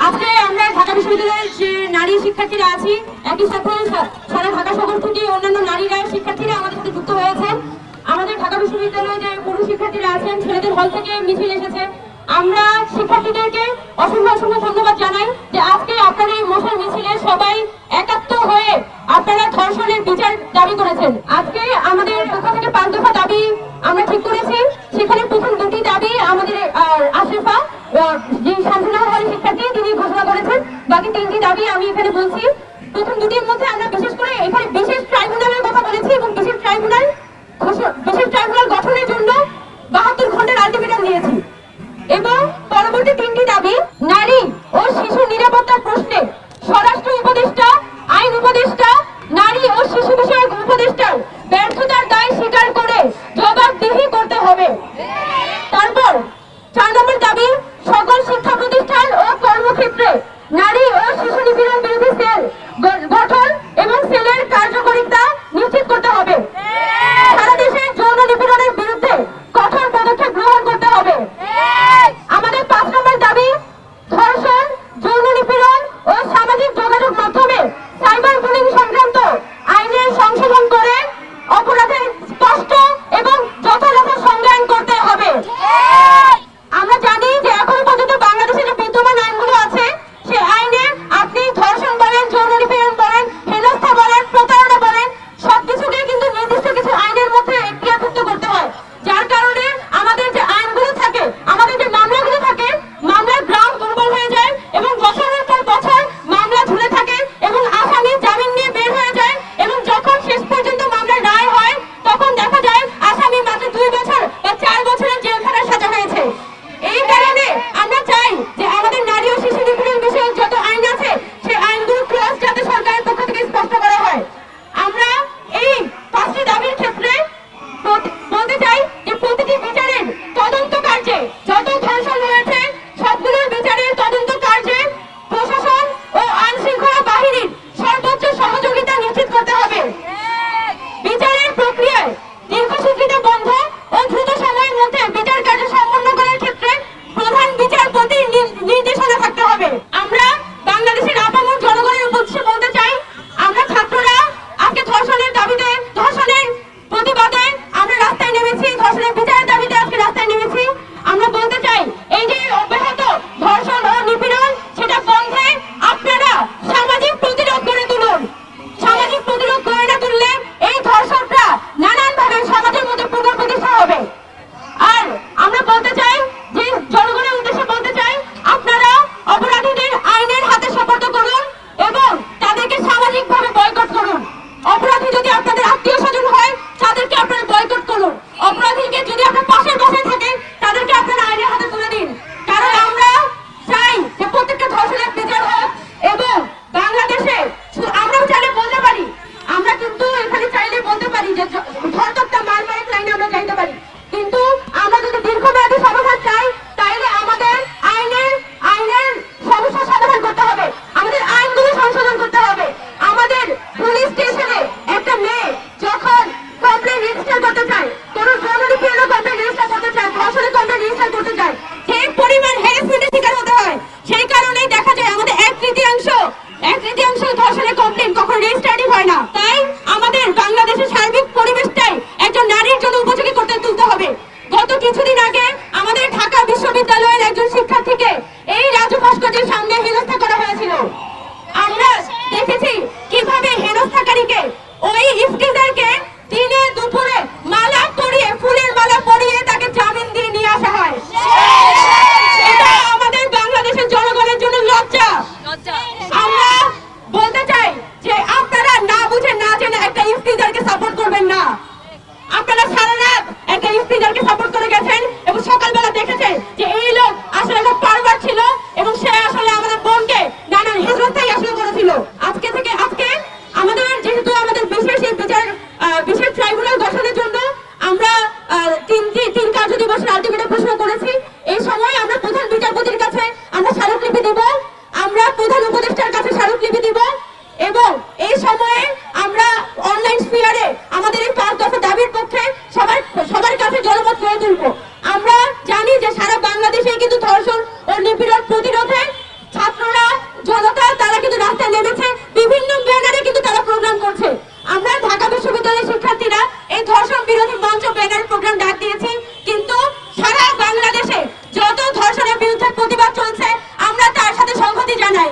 আজকে আমরা ঢাকা বিশ্ববিদ্যালয়ের যে নারী শিক্ষার্থীরা আছি, একই সাথে সারা ঢাকা শহর থেকে অন্যান্য নারীরা শিক্ষার্থীরা আমাদের সাথে যুক্ত হয়েছেন। আমাদের ঢাকা বিশ্ববিদ্যালয়ে যে পুরুষ শিক্ষার্থীরা আছেন, ছেলেদের হল থেকে মিছিল এসেছে। আমরা শিক্ষার্থীদেরকে অসংখ্য ধন্যবাদ জানাই যে আজকে আপনারা এই মশাল মিছিলে সবাই একাত্ম হয়ে আপনারা ধর্ষণের বিচার দাবি করেছেন। আজকে আমাদের পক্ষ থেকে 5 দফা দাবি আমরা ঠিক করেছি। সেখানে প্রথম 2টি দাবি আমাদের আশরাফা যে শান্তিনগর শিক্ষার্থী তিনি ঘোষণা করেছেন। বাকি 3টি দাবি আমি এখানে বলছি। প্রথম 2টির মধ্যে আমরা বিশেষ করে এখানে বিশেষ ট্রাইব্যুনালের কথা বলেছি এবং বিশেষ ট্রাইব্যুনাল গঠনের জন্য 72 ঘন্টার আলটিমেটাম দিয়েছি। এবং পরবর্তী 3টি দাবি, নারী ও শিশু নিরাপত্তার প্রশ্নে স্বরাষ্ট্র উপদেষ্টা, আইন উপদেষ্টা, নারী ও শিশু বিষয়ক উপদেষ্টার ব্যর্থতার দায় স্বীকার করে জবাবদিহি করতে হবে। তারপর 4 নম্বর দাবি, সকল শিক্ষা প্রতিষ্ঠান ও কর্মক্ষেত্রে নারী ও শিশু নিপীড়ন বিরোধী সেল গঠন এবং সেলের কার্যকরী চলছে। আমরা ঢাকা বিশ্ববিদ্যালয়ের শিক্ষার্থীরা এই ধর্ষণ বিরোধী মঞ্চ ব্যানার প্রোগ্রাম ডাক দিয়েছি, কিন্তু সারা বাংলাদেশে যত ধর্ষণের বিরুদ্ধে প্রতিবাদ চলছে আমরা তার সাথে সংহতি জানাই।